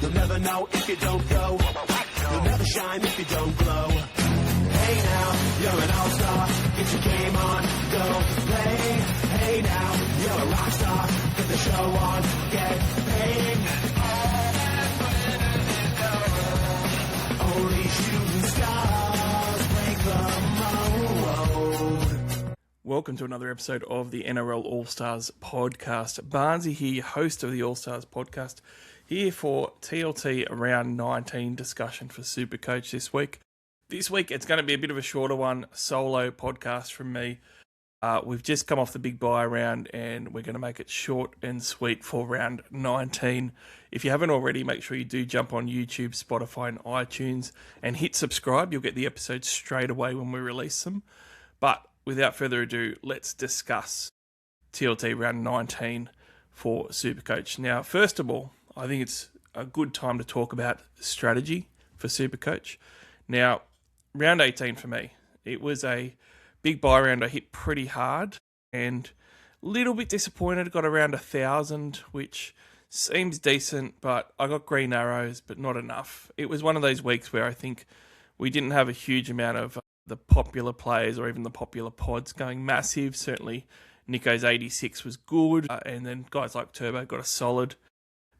You'll never know if you don't go. You'll never shine if you don't glow. Hey now, you're an all-star. Get your game on, go play. Hey now, you're a rock star. Get the show on, get paid. Only shooting stars break the mold. Welcome to another episode of the NRL Allstars podcast. Barnesy here, host of the Allstars podcast, here for TLT round 19 discussion for SuperCoach this week. This week it's going to be a bit of a shorter one, solo podcast from me. We've just come off the big buy round and we're going to make it short and sweet for round 19. If you haven't already, make sure you do jump on YouTube, Spotify and iTunes and hit subscribe. You'll get the episodes straight away when we release them. But without further ado, let's discuss TLT round 19 for SuperCoach. Now, first of all, I think it's a good time to talk about strategy for SuperCoach. Now, round 18 for me, it was a big buy round. I hit pretty hard and a little bit disappointed. Got around 1,000, which seems decent, but I got green arrows, but not enough. It was one of those weeks where I think we didn't have a huge amount of the popular players or even the popular pods going massive. Certainly Nico's 86 was good, and then guys like Turbo got a solid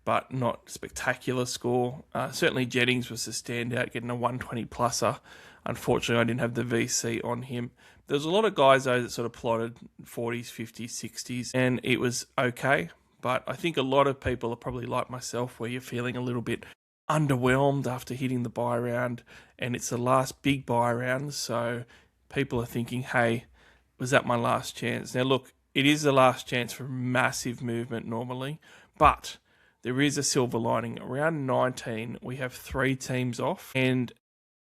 but not spectacular score. Certainly Jennings was the standout, getting a 120 pluser. Unfortunately, I didn't have the VC on him. There's a lot of guys though that sort of plotted 40s, 50s, 60s, and it was okay. But I think a lot of people are probably like myself, where you're feeling a little bit underwhelmed after hitting the buy round, and it's the last big buy round, so people are thinking, hey, was that my last chance? Now look, it is the last chance for massive movement normally, but there is a silver lining. Around 19, we have 3 teams off, and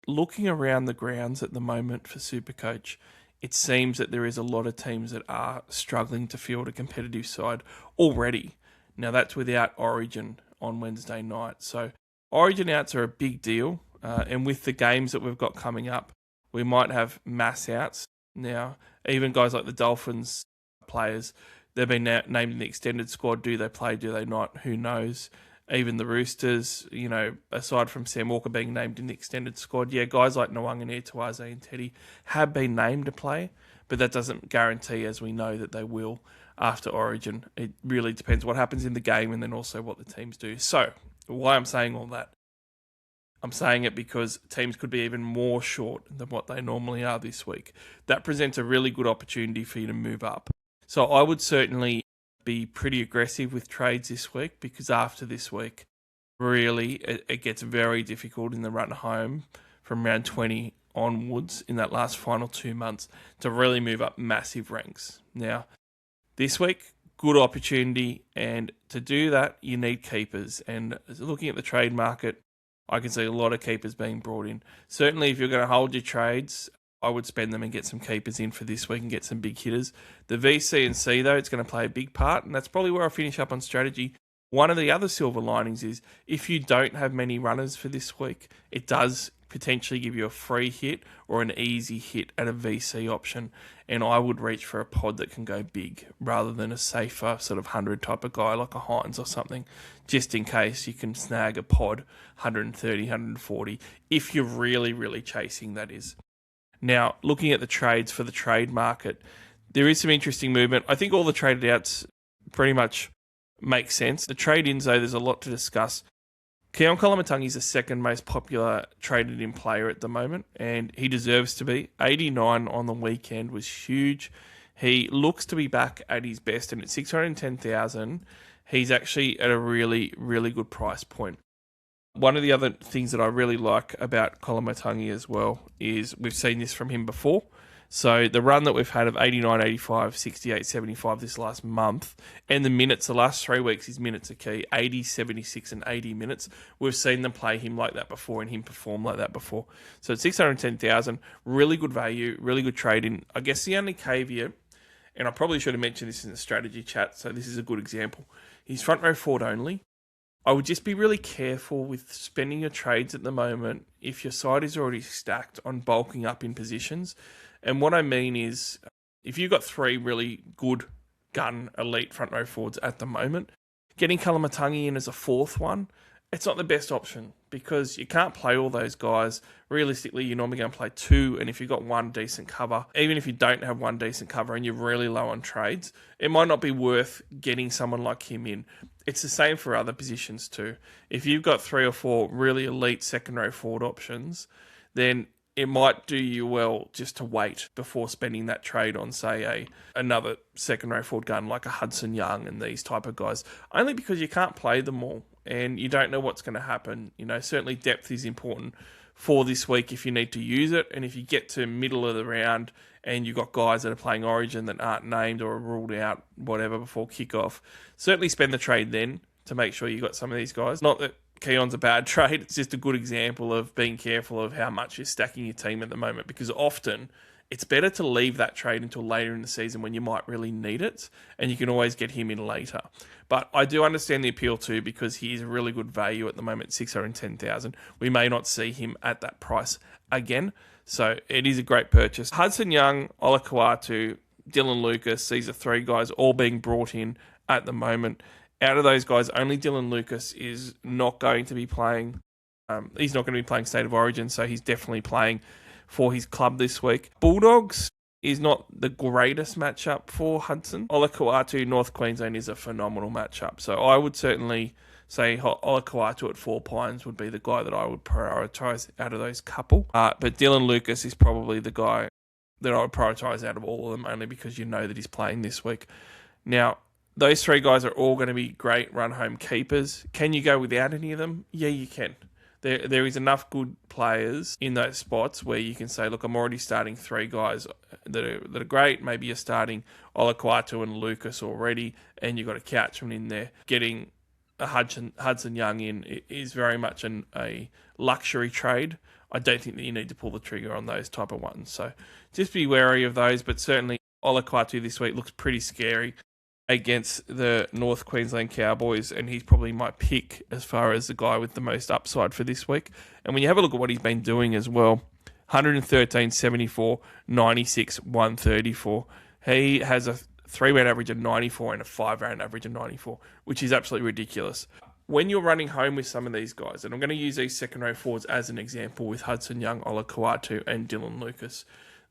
looking around the grounds at the moment for SuperCoach, it seems that there is a lot of teams that are struggling to field a competitive side already. Now that's without Origin on Wednesday night, so Origin outs are a big deal, and with the games that we've got coming up, we might have mass outs. Now, even guys like the Dolphins players, they've been named in the extended squad. Do they play? Do they not? Who knows? Even the Roosters, you know, aside from Sam Walker being named in the extended squad, yeah, guys like Nwanga, Tuaze and Teddy have been named to play, but that doesn't guarantee, as we know, that they will after Origin. It really depends what happens in the game and then also what the teams do. So, why I'm saying all that? I'm saying it because teams could be even more short than what they normally are this week. That presents a really good opportunity for you to move up. So I would certainly be pretty aggressive with trades this week, because after this week, really, it gets very difficult in the run home from round 20 onwards in that last final 2 months to really move up massive ranks. Now, this week, good opportunity, and to do that, you need keepers. And looking at the trade market, I can see a lot of keepers being brought in. Certainly, if you're going to hold your trades, I would spend them and get some keepers in for this week and get some big hitters. The VC and C, though, it's going to play a big part, and that's probably where I'll finish up on strategy. One of the other silver linings is if you don't have many runners for this week, it does potentially give you a free hit or an easy hit at a VC option, and I would reach for a pod that can go big rather than a safer sort of 100 type of guy like a Hines or something, just in case you can snag a pod 130, 140, if you're really, really chasing, that is. Now, looking at the trades for the trade market, there is some interesting movement. I think all the traded outs pretty much make sense. The trade-ins, though, there's a lot to discuss. Keon Koloamatangi is the second most popular traded-in player at the moment, and he deserves to be. 89 on the weekend was huge. He looks to be back at his best, and at 610,000, he's actually at a really, really good price point. One of the other things that I really like about Koloamatangi as well is we've seen this from him before. So the run that we've had of 89, 85, 68, 75 this last month, and the minutes, the last 3 weeks, his minutes are key, 80, 76 and 80 minutes. We've seen them play him like that before and him perform like that before. So at 610,000, really good value, really good trade-in. I guess the only caveat, and I probably should have mentioned this in the strategy chat, so this is a good example. He's front row forward only. I would just be really careful with spending your trades at the moment if your side is already stacked on bulking up in positions. And what I mean is, if you've got 3 really good gun elite front row forwards at the moment, getting Koloamatangi in as a 4th one it's not the best option because you can't play all those guys. Realistically, you're normally going to play two, and if you've got one decent cover, even if you don't have one decent cover and you're really low on trades, it might not be worth getting someone like him in. It's the same for other positions too. If you've got 3 or 4 really elite second-row forward options, then it might do you well just to wait before spending that trade on, say, another second-row forward gun like a Hudson Young and these type of guys, only because you can't play them all and you don't know what's going to happen. Certainly depth is important for this week if you need to use it, and if you get to middle of the round and you've got guys that are playing Origin that aren't named or are ruled out, whatever, before kickoff, certainly spend the trade then to make sure you got some of these guys. Not that Keon's a bad trade, it's just a good example of being careful of how much you're stacking your team at the moment, because often it's better to leave that trade until later in the season when you might really need it, and you can always get him in later. But I do understand the appeal too, because he is a really good value at the moment, 610,000. We may not see him at that price again, so it is a great purchase. Hudson Young, Olakau'atu, Dylan Lucas, these are 3 guys all being brought in at the moment. Out of those guys, only Dylan Lucas is not going to be playing. He's not going to be playing State of Origin, so he's definitely playing for his club this week. Bulldogs is not the greatest matchup for Hudson. Olakau'atu, North Queensland is a phenomenal matchup. So I would certainly say Olakau'atu at 4 Pines would be the guy that I would prioritise out of those couple. But Dylan Lucas is probably the guy that I would prioritise out of all of them, only because you know that he's playing this week. Now, those 3 guys are all going to be great run-home keepers. Can you go without any of them? Yeah, you can. There is enough good players in those spots where you can say, look, I'm already starting 3 guys that are great. Maybe you're starting Olakau'atu and Lucas already, and you've got a Couchman in there. Getting a Hudson Young in is very much a luxury trade. I don't think that you need to pull the trigger on those type of ones. So just be wary of those, but certainly Olakau'atu this week looks pretty scary against the North Queensland Cowboys, and he's probably my pick as far as the guy with the most upside for this week. And when you have a look at what he's been doing as well, 113, 74, 96, 134. He has a 3-round average of 94 and a 5-round average of 94, which is absolutely ridiculous. When you're running home with some of these guys, and I'm going to use these second-row forwards as an example with Hudson Young, Olakau'atu, and Dylan Lucas,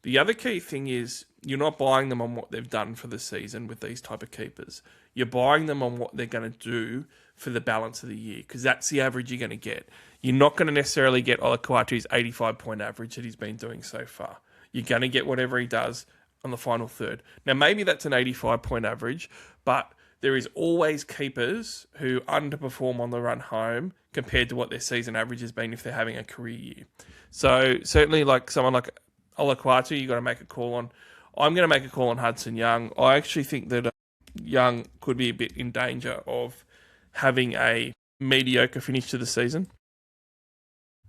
the other key thing is you're not buying them on what they've done for the season with these type of keepers. You're buying them on what they're going to do for the balance of the year, because that's the average you're going to get. You're not going to necessarily get Olakau'atu's 85-point average that he's been doing so far. You're going to get whatever he does on the final third. Now, maybe that's an 85-point average, but there is always keepers who underperform on the run home compared to what their season average has been if they're having a career year. So certainly like someone like Olakau'atu, you got to make a call on. I'm going to make a call on Hudson Young. I actually think that Young could be a bit in danger of having a mediocre finish to the season.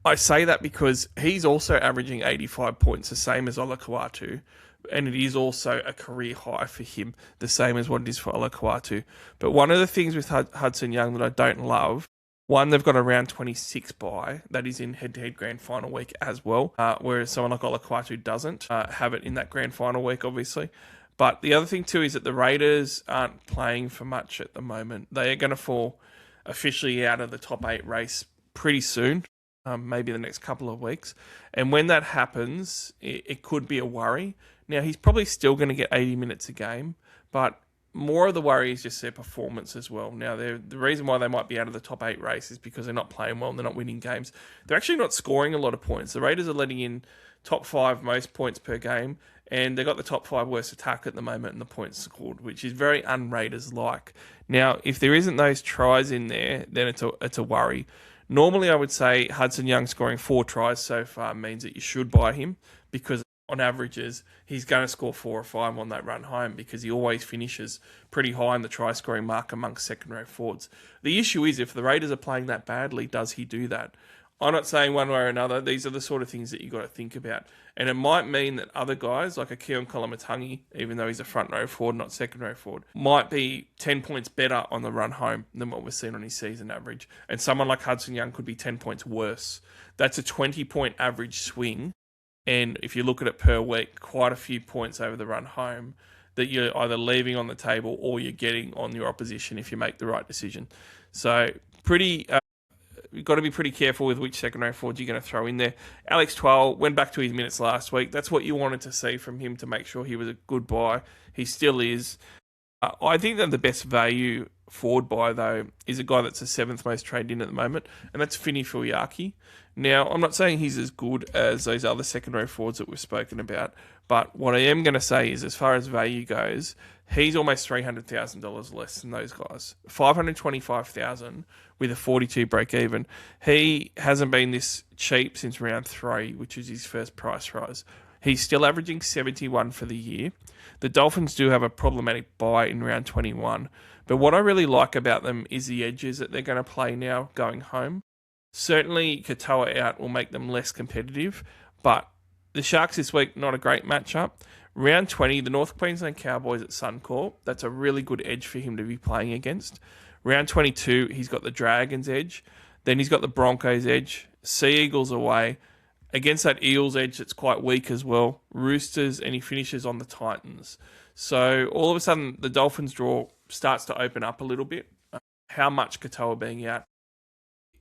I say that because he's also averaging 85 points, the same as Olakau'atu, and it is also a career high for him, the same as what it is for Olakau'atu. But one of the things with Hudson Young that I don't love, one, they've got a round 26 bye that is in head-to-head grand final week as well, whereas someone like Olakau'atu doesn't have it in that grand final week, obviously. But the other thing too is that the Raiders aren't playing for much at the moment. They are going to fall officially out of the top 8 race pretty soon, maybe the next couple of weeks. And when that happens, it could be a worry. Now, he's probably still going to get 80 minutes a game, but more of the worry is just their performance as well. Now, the reason why they might be out of the top 8 race is because they're not playing well and they're not winning games. They're actually not scoring a lot of points. The Raiders are letting in top 5 most points per game, and they've got the top 5 worst attack at the moment in the points scored, which is very un-Raiders-like. Now, if there isn't those tries in there, then it's a worry. Normally, I would say Hudson Young scoring 4 tries so far means that you should buy him, because on averages, he's going to score 4 or 5 on that run home, because he always finishes pretty high in the try-scoring mark amongst second-row forwards. The issue is, if the Raiders are playing that badly, does he do that? I'm not saying one way or another. These are the sort of things that you've got to think about. And it might mean that other guys, like a Keon Koloamatangi, even though he's a front-row forward, not second-row forward, might be 10 points better on the run home than what we're seeing on his season average. And someone like Hudson Young could be 10 points worse. That's a 20-point average swing. And if you look at it per week, quite a few points over the run home that you're either leaving on the table or you're getting on your opposition if you make the right decision. So pretty you've got to be pretty careful with which second row forwards you're going to throw in there. Alex Twal went back to his minutes last week. That's what you wanted to see from him to make sure he was a good buy. He still is. I think that the best value forward buy, though, is a guy that's the 7th most traded in at the moment, and that's Fini Fuiaki. Now, I'm not saying he's as good as those other second row forwards that we've spoken about, but what I am going to say is, as far as value goes, he's almost $300,000 less than those guys. $525,000 with a 42 break even. He hasn't been this cheap since round 3, which is his first price rise. He's still averaging 71 for the year. The Dolphins do have a problematic buy in round 21, but what I really like about them is the edges that they're going to play now going home. Certainly, Katoa out will make them less competitive, but the Sharks this week, not a great matchup. Round 20, the North Queensland Cowboys at Suncorp. That's a really good edge for him to be playing against. Round 22, he's got the Dragons edge. Then he's got the Broncos edge. Sea Eagles away. Against that Eels edge that's quite weak as well. Roosters, and he finishes on the Titans. So all of a sudden, the Dolphins draw starts to open up a little bit. How much Katoa being out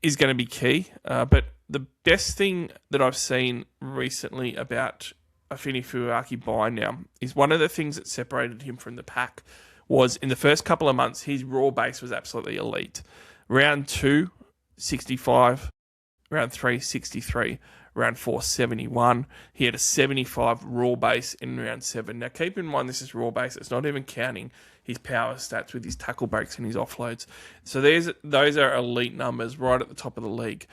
is going to be key. But the best thing that I've seen recently about a Fini Fuiaki buy now is one of the things that separated him from the pack was in the first couple of months, his raw base was absolutely elite. Round 2, 65. Round 3, 63. Round 4, 71. He had a 75 raw base in round 7. Now, keep in mind, this is raw base. It's not even counting his power stats with his tackle breaks and his offloads. So those are elite numbers right at the top of the league.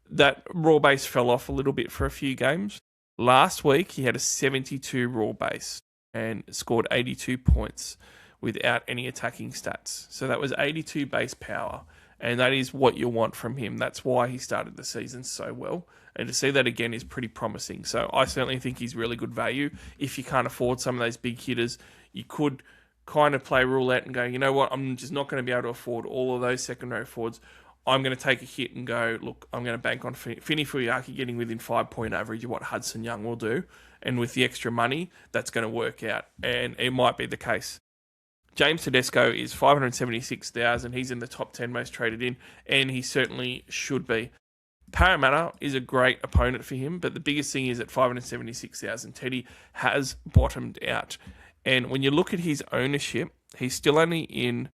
That raw base fell off a little bit for a few games. Last week, he had a 72 raw base and scored 82 points without any attacking stats. So that was 82 base power. And that is what you want from him. That's why he started the season so well. And to see that again is pretty promising. So I certainly think he's really good value. If you can't afford some of those big hitters, you could kind of play roulette and go, you know what, I'm just not going to be able to afford all of those second row forwards. I'm going to take a hit and go, look, I'm going to bank on Fini Fuiaki getting within 5-point average of what Hudson Young will do. And with the extra money, that's going to work out. And it might be the case. James Tedesco is $576,000. He's in the top 10 most traded in, and he certainly should be. Parramatta is a great opponent for him, but the biggest thing is at $576,000, Teddy has bottomed out. And when you look at his ownership, he's still only in,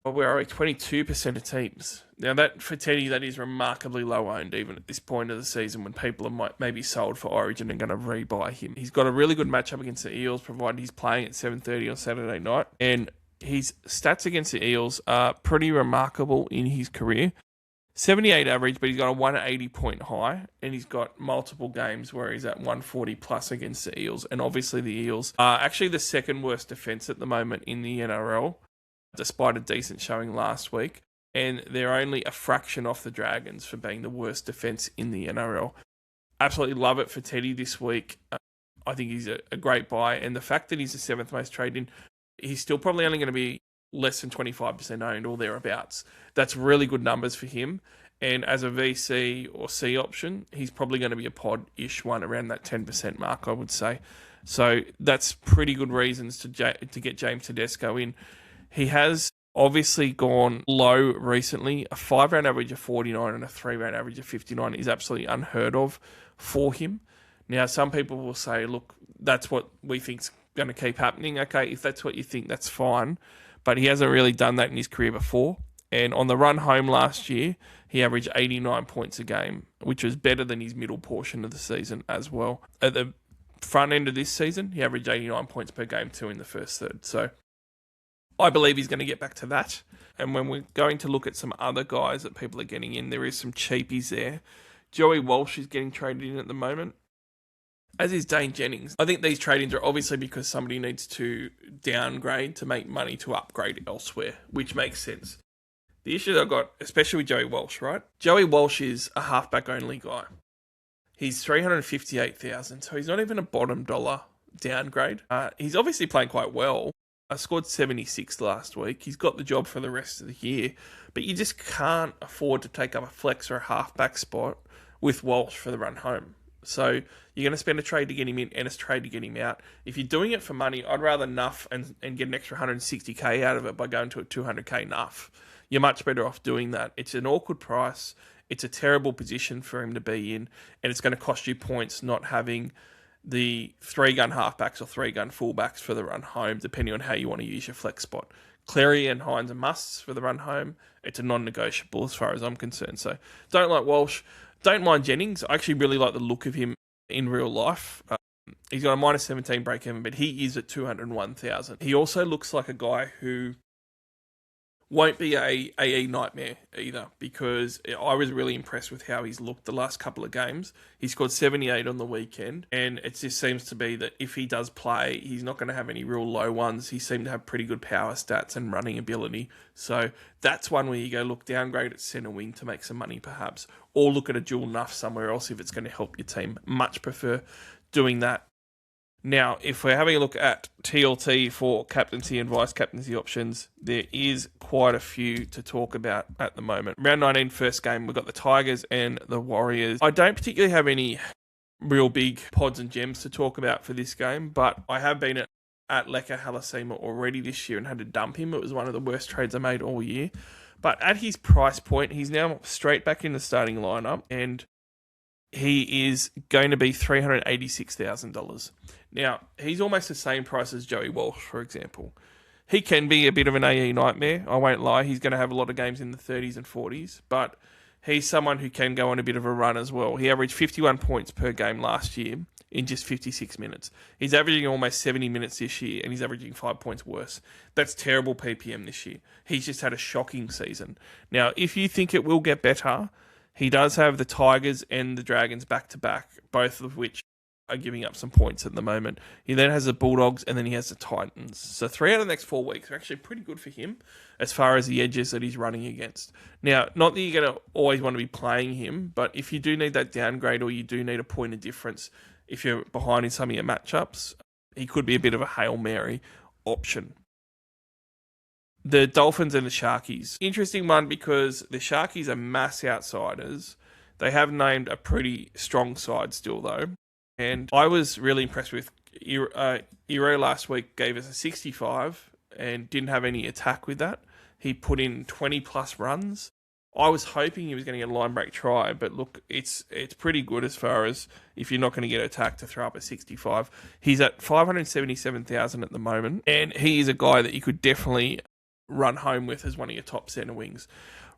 22% of teams. Now, that for Teddy, that is remarkably low owned, even at this point of the season when people are maybe sold for Origin and going to rebuy him. He's got a really good matchup against the Eels, provided he's playing at 7:30 on Saturday night. And his stats against the Eels are pretty remarkable in his career. 78 average, but he's got a 180-point high, and he's got multiple games where he's at 140 plus against the Eels. And obviously the Eels are actually the second worst defence at the moment in the NRL, despite a decent showing last week. And they're only a fraction off the Dragons for being the worst defence in the NRL. Absolutely love it for Teddy this week. I think he's a great buy. And the fact that he's the 7th most traded in, he's still probably only going to be less than 25% owned or thereabouts. That's really good numbers for him. And as a VC or C option, he's probably going to be a pod-ish one around that 10% mark, I would say. So that's pretty good reasons to get James Tedesco in. He has obviously gone low recently. A 5-round average of 49 and a 3-round average of 59 is absolutely unheard of for him. Now, some people will say, look, that's what we think's going to keep happening. Okay, if that's what you think, that's fine. But he hasn't really done that in his career before. And on the run home last year, he averaged 89 points a game, which was better than his middle portion of the season as well. At the front end of this season, he averaged 89 points per game too in the first third. So I believe he's going to get back to that. And when we're going to look at some other guys that people are getting in, there is some cheapies there. Joey Walsh is getting traded in at the moment, as is Dane Jennings. I think these trade-ins are obviously because somebody needs to downgrade to make money to upgrade elsewhere, which makes sense. The issue that I've got, especially with Joey Walsh, right? Joey Walsh is a halfback-only guy. He's $358,000, so he's not even a bottom dollar downgrade. He's obviously playing quite well. I scored 76 last week. He's got the job for the rest of the year, but you just can't afford to take up a flex or a halfback spot with Walsh for the run home. So you're going to spend a trade to get him in and a trade to get him out. If you're doing it for money, I'd rather nuff and get an extra 160k out of it by going to a 200k nuff. you're much better off doing that. It's an awkward price. It's a terrible position for him to be in, and it's going to cost you points not having the 3-gun halfbacks or 3-gun fullbacks for the run home, depending on how you want to use your flex spot. Cleary and Hines are musts for the run home. It's a non-negotiable as far as I'm concerned. So don't like Walsh. Don't mind Jennings. I actually really like the look of him in real life. He's got a -17 break-even, but he is at 201,000. He also looks like a guy who won't be a AE nightmare either, because I was really impressed with how he's looked the last couple of games. He scored 78 on the weekend, and it just seems to be that if he does play, he's not going to have any real low ones. He seemed to have pretty good power stats and running ability. So that's one where you go, look, downgrade at centre wing to make some money perhaps, or look at a dual nuff somewhere else if it's going to help your team. Much prefer doing that. Now, if we're having a look at TLT for captaincy and vice-captaincy options, there is quite a few to talk about at the moment. Round 19, first game, we've got the Tigers and the Warriors. I don't particularly have any real big pods and gems to talk about for this game, but I have been at Leka Halasima already this year and had to dump him. It was one of the worst trades I made all year. But at his price point, he's now straight back in the starting lineup, and he is going to be $386,000. Now, he's almost the same price as Joey Walsh, for example. He can be a bit of an AE nightmare, I won't lie. He's going to have a lot of games in the 30s and 40s, but he's someone who can go on a bit of a run as well. He averaged 51 points per game last year in just 56 minutes. He's averaging almost 70 minutes this year, and he's averaging 5 points worse. That's terrible PPM this year. He's just had a shocking season. Now, if you think it will get better, he does have the Tigers and the Dragons back-to-back, both of which are giving up some points at the moment. He then has the Bulldogs, and then he has the Titans. So 3 out of the next 4 weeks are actually pretty good for him as far as the edges that he's running against. Now, not that you're going to always want to be playing him, but if you do need that downgrade or you do need a point of difference, if you're behind in some of your matchups, he could be a bit of a Hail Mary option. The Dolphins and the Sharkies. Interesting one because the Sharkies are mass outsiders. They have named a pretty strong side still, though. And I was really impressed with Iro last week, gave us a 65 and didn't have any attack with that. He put in 20 plus runs. I was hoping he was going to get a line break try, but look, it's pretty good as far as if you're not going to get attack to throw up a 65. He's at 577,000 at the moment, and he is a guy that you could definitely run home with as one of your top centre wings.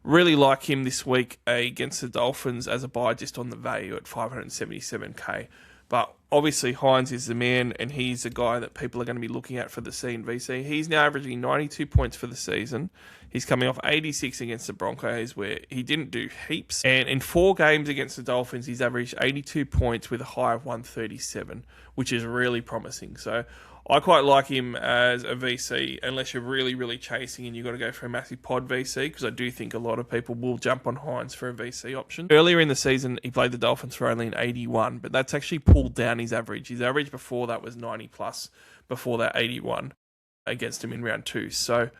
Really like him this week against the Dolphins as a buy just on the value at 577k. But obviously Hines is the man, and he's a guy that people are going to be looking at for the C and VC. He's now averaging 92 points for the season. He's coming off 86 against the Broncos, where he didn't do heaps. And in 4 games against the Dolphins, he's averaged 82 points with a high of 137, which is really promising. So I quite like him as a VC, unless you're really, really chasing and you've got to go for a massive pod VC, because I do think a lot of people will jump on Hines for a VC option. Earlier in the season, he played the Dolphins for only an 81, but that's actually pulled down his average. His average before that was 90 plus, before that 81 against him in round 2. So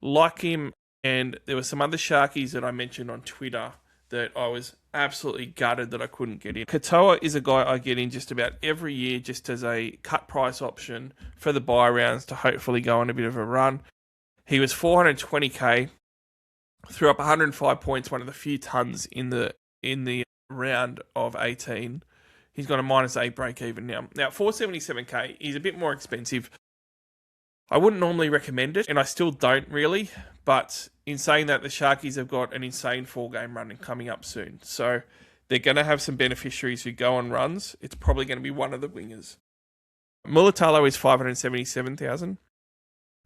like him, and there were some other Sharkies that I mentioned on Twitter that I was absolutely gutted that I couldn't get in. Katoa is a guy I get in just about every year just as a cut price option for the buy rounds to hopefully go on a bit of a run. He was 420k, threw up 105 points, one of the few tons in the round of 18. He's got a -8 break even now. Now, 477k, he's a bit more expensive. I wouldn't normally recommend it, and I still don't really, but in saying that, the Sharkies have got an insane 4-game run coming up soon. So they're going to have some beneficiaries who go on runs. It's probably going to be one of the wingers. Mulatalo is 577,000,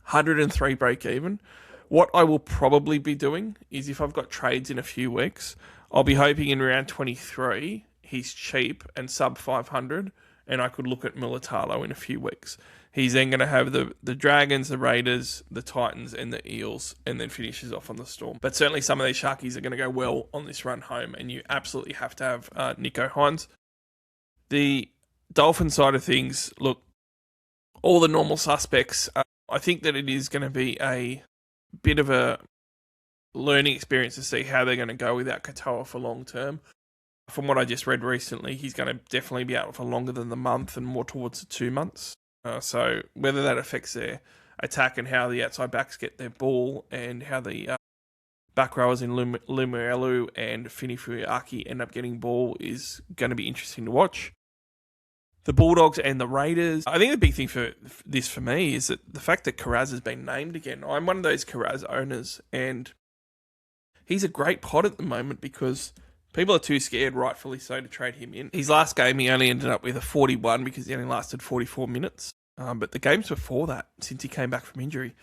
103 break even. What I will probably be doing is, if I've got trades in a few weeks, I'll be hoping in round 23 he's cheap and sub 500, and I could look at Mulatalo in a few weeks. He's then going to have the Dragons, the Raiders, the Titans, and the Eels, and then finishes off on the Storm. But certainly some of these Sharkies are going to go well on this run home, and you absolutely have to have Nico Hines. The Dolphin side of things, look, all the normal suspects. I think that it is going to be a bit of a learning experience to see how they're going to go without Katoa for long term. From what I just read recently, he's going to definitely be out for longer than the month and more towards the 2 months. So whether that affects their attack and how the outside backs get their ball and how the back rowers in Lumielu and Finifuaki end up getting ball is going to be interesting to watch. The Bulldogs and the Raiders. I think the big thing for this for me is that the fact that Carraz has been named again. I'm one of those Carraz owners, and he's a great pod at the moment because people are too scared, rightfully so, to trade him in. His last game, he only ended up with a 41 because he only lasted 44 minutes. But the games before that, since he came back from injury,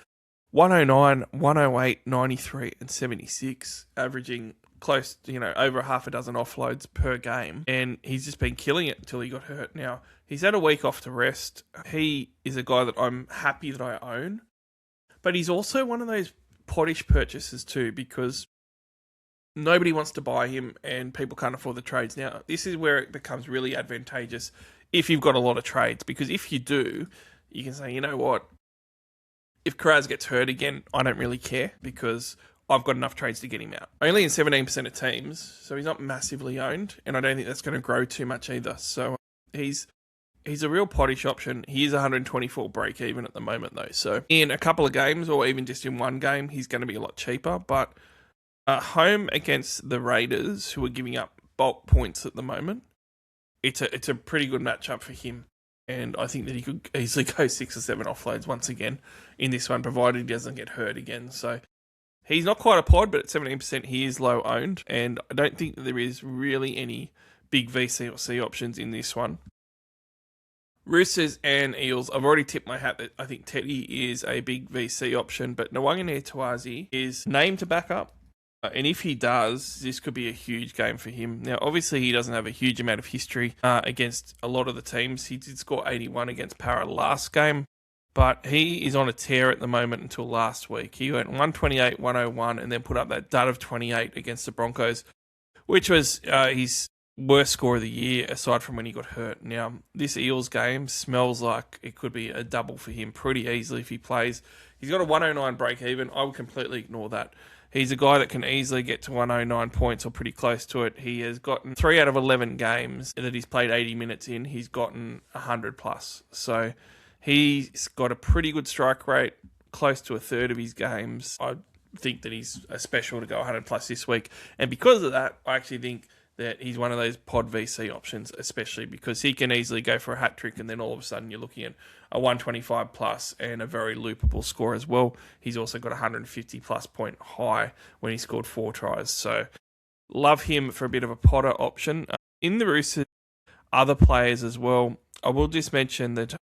109, 108, 93, and 76, averaging close to, over half a dozen offloads per game. And he's just been killing it until he got hurt. Now, he's had a week off to rest. He is a guy that I'm happy that I own. But he's also one of those poddish purchases too, because nobody wants to buy him and people can't afford the trades. Now, this is where it becomes really advantageous if you've got a lot of trades, because if you do, you can say, you know what, if Carraz gets hurt again, I don't really care because I've got enough trades to get him out. Only in 17% of teams, so he's not massively owned, and I don't think that's going to grow too much either. So he's a real poddish option. He is 124 break even at the moment though. So in a couple of games or even just in one game, he's going to be a lot cheaper. But home against the Raiders, who are giving up bulk points at the moment, it's a pretty good matchup for him. And I think that he could easily go 6 or 7 offloads once again in this one, provided he doesn't get hurt again. So he's not quite a pod, but at 17% he is low owned. And I don't think that there is really any big VC or C options in this one. Roosters and Eels, I've already tipped my hat that I think Teddy is a big VC option, but Nawaqanitawazi is named to back up. And if he does, this could be a huge game for him. Now, obviously, he doesn't have a huge amount of history against a lot of the teams. He did score 81 against Para last game, but he is on a tear at the moment until last week. He went 128, 101, and then put up that dud of 28 against the Broncos, which was his worst score of the year, aside from when he got hurt. Now, this Eels game smells like it could be a double for him pretty easily if he plays. He's got a 109 break even. I would completely ignore that. He's a guy that can easily get to 109 points or pretty close to it. He has gotten 3 out of 11 games that he's played 80 minutes in. He's gotten 100 plus. So he's got a pretty good strike rate, close to a third of his games. I think that he's a special to go 100 plus this week. And because of that, I actually think that he's one of those pod VC options, especially because he can easily go for a hat trick and then all of a sudden you're looking at a 125 plus and a very loopable score as well. He's also got a 150 plus point high when he scored 4 tries. So love him for a bit of a podder option. In the Roosters, other players as well, I will just mention that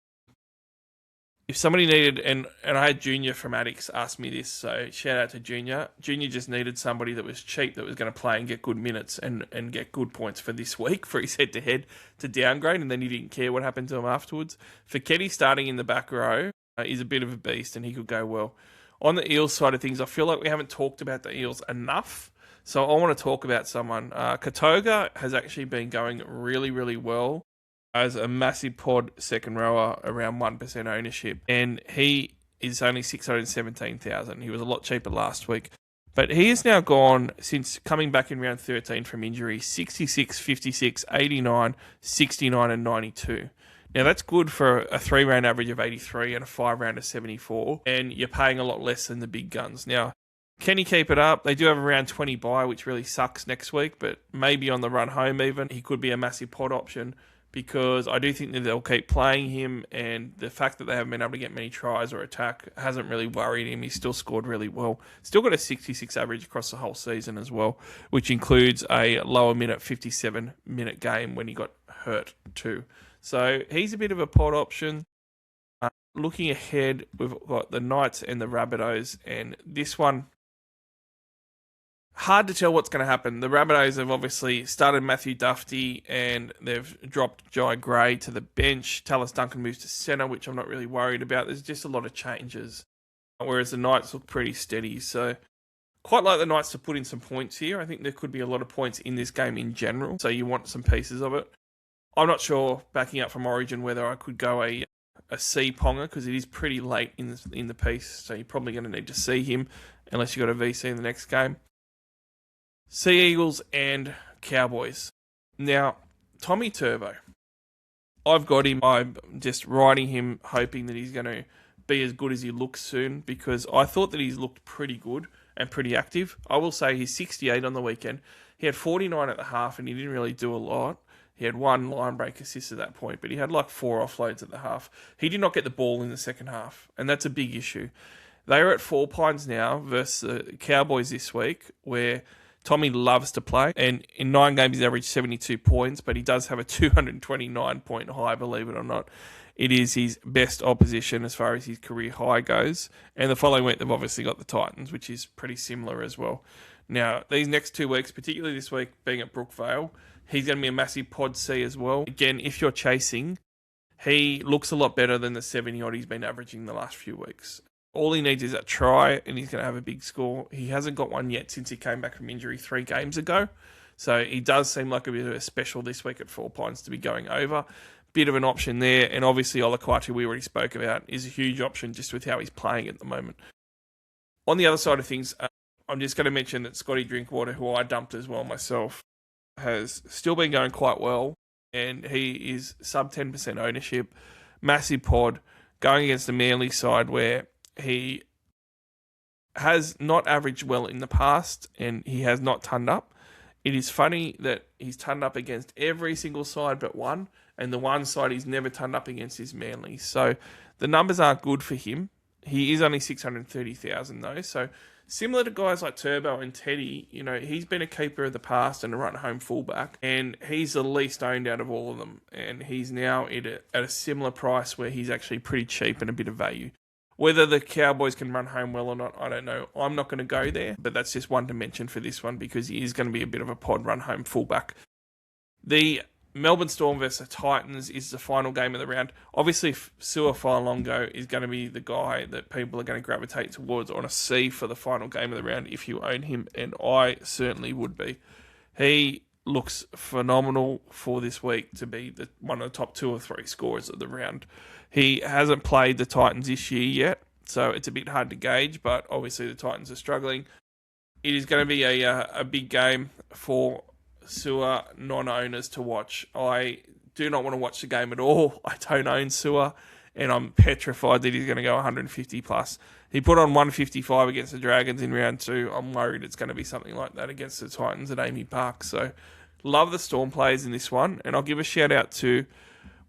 if somebody needed, and I had Junior from Addicts ask me this, so shout out to Junior. Junior just needed somebody that was cheap, that was going to play and get good minutes and get good points for this week for his head-to-head to downgrade, and then he didn't care what happened to him afterwards. Feketi starting in the back row is a bit of a beast, and he could go well. On the Eels side of things, I feel like we haven't talked about the Eels enough, so I want to talk about someone. Katoga has actually been going really, really well as a massive pod second rower, around 1% ownership. And he is only 617,000. He was a lot cheaper last week. But he has now gone, since coming back in round 13 from injury, 66, 56, 89, 69 and 92. Now that's good for a 3-round average of 83 and a 5-round of 74. And you're paying a lot less than the big guns. Now, can he keep it up? They do have around 20 bye, which really sucks next week. But maybe on the run home even, he could be a massive pod option, because I do think that they'll keep playing him, and the fact that they haven't been able to get many tries or attack hasn't really worried him. He's still scored really well. Still got a 66 average across the whole season as well, which includes a lower minute 57-minute game when he got hurt too. So he's a bit of a pod option. Looking ahead, we've got the Knights and the Rabbitohs, and this one, hard to tell what's going to happen. The Rabbitohs have obviously started Matthew Duffy and they've dropped Jai Gray to the bench. Tallis Duncan moves to centre, which I'm not really worried about. There's just a lot of changes, whereas the Knights look pretty steady. So quite like the Knights to put in some points here. I think there could be a lot of points in this game in general, so you want some pieces of it. I'm not sure, backing up from Origin, whether I could go a C Ponga, because it is pretty late in the piece, so you're probably going to need to see him unless you've got a VC in the next game. Sea Eagles and Cowboys. Now, Tommy Turbo. I've got him. I'm just riding him, hoping that he's going to be as good as he looks soon, because I thought that he's looked pretty good and pretty active. I will say he's 68 on the weekend. He had 49 at the half and he didn't really do a lot. He had one line break assist at that point, but he had like 4 offloads at the half. He did not get the ball in the second half, and that's a big issue. They are at 4 Pines now versus the Cowboys this week, where Tommy loves to play, and in 9 games he's averaged 72 points, but he does have a 229-point high, believe it or not. It is his best opposition as far as his career high goes, and the following week they've obviously got the Titans, which is pretty similar as well. Now, these next 2 weeks, particularly this week being at Brookvale, he's going to be a massive pod C as well. Again, if you're chasing, he looks a lot better than the 70-odd he's been averaging the last few weeks. All he needs is a try, and he's going to have a big score. He hasn't got one yet since he came back from injury 3 games ago. So he does seem like a bit of a special this week at 4 Pines to be going over. Bit of an option there. And obviously Olakau'atu, we already spoke about, is a huge option just with how he's playing at the moment. On the other side of things, I'm just going to mention that Scotty Drinkwater, who I dumped as well myself, has still been going quite well. And he is sub 10% ownership. Massive pod going against the Manly side where he has not averaged well in the past and he has not turned up. It is funny that he's turned up against every single side but one, and the one side he's never turned up against is Manly. So the numbers aren't good for him. He is only 630,000 though, so similar to guys like Turbo and Teddy, you know, he's been a keeper of the past and a run-home fullback, and he's the least owned out of all of them, and he's now at a similar price where he's actually pretty cheap and a bit of value. Whether the Cowboys can run home well or not, I don't know. I'm not going to go there, but that's just one to mention for this one because he is going to be a bit of a pod run home fullback. The Melbourne Storm versus the Titans is the final game of the round. Obviously, Sua Failongo is going to be the guy that people are going to gravitate towards on a C for the final game of the round if you own him, and I certainly would be. He looks phenomenal for this week to be one of the top 2 or 3 scorers of the round. He hasn't played the Titans this year yet, so it's a bit hard to gauge, but obviously the Titans are struggling. It is going to be a big game for Sua non-owners to watch. I do not want to watch the game at all. I don't own Sua, and I'm petrified that he's going to go 150 plus. He put on 155 against the Dragons in round 2. I'm worried it's going to be something like that against the Titans at Amy Park. So love the Storm players in this one, and I'll give a shout out to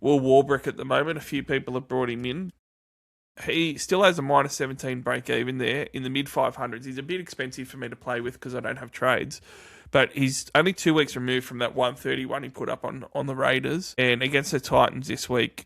Will Warbrick at the moment. A few people have brought him in. He still has a minus 17 break even there in the mid 500s. He's a bit expensive for me to play with because I don't have trades, but he's only 2 weeks removed from that 131 he put up on the Raiders. And against the Titans this week,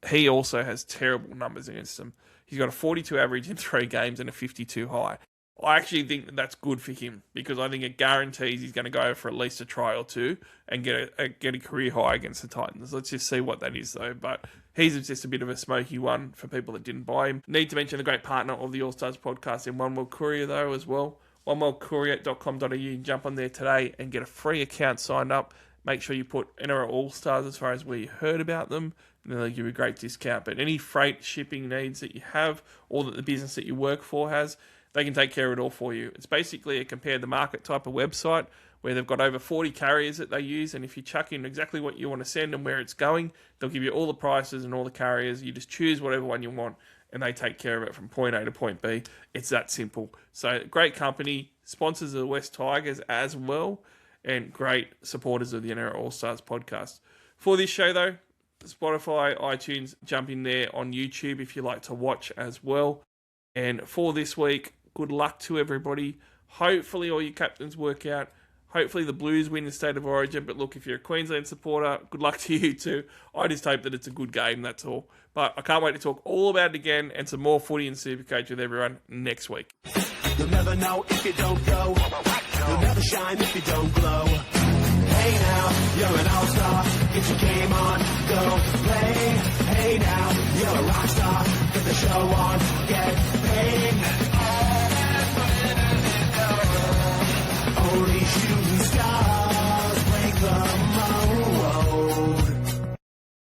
he also has terrible numbers against them. He's got a 42 average in 3 games and a 52 high. I actually think that that's good for him because I think it guarantees he's going to go for at least a try or 2 and get a career high against the Titans. Let's just see what that is though. But he's just a bit of a smoky one for people that didn't buy him. Need to mention the great partner of the All-Stars podcast in One World Courier though as well. oneworldcourier.com.au. Jump on there today and get a free account signed up. Make sure you put NRL Allstars as far as where you heard about them, and then they'll give you a great discount. But any freight shipping needs that you have or that the business that you work for has, they can take care of it all for you. It's basically a compare the market type of website where they've got over 40 carriers that they use, and if you chuck in exactly what you want to send and where it's going, they'll give you all the prices and all the carriers. You just choose whatever one you want, and they take care of it from point A to point B. It's that simple. So great company, sponsors of the West Tigers as well, and great supporters of the NRL All-Stars podcast. For this show though, Spotify, iTunes, jump in there on YouTube if you like to watch as well. And for this week, good luck to everybody. Hopefully all your captains work out. Hopefully the Blues win the State of Origin. But look, if you're a Queensland supporter, good luck to you too. I just hope that it's a good game, that's all. But I can't wait to talk all about it again and some more footy and Supercoach with everyone next week. You'll never know if you don't go. You'll never shine if you don't glow. Hey now, you're an all-star. Get your game on, go play. Hey now, you're a rock star. Get the show on, get paid.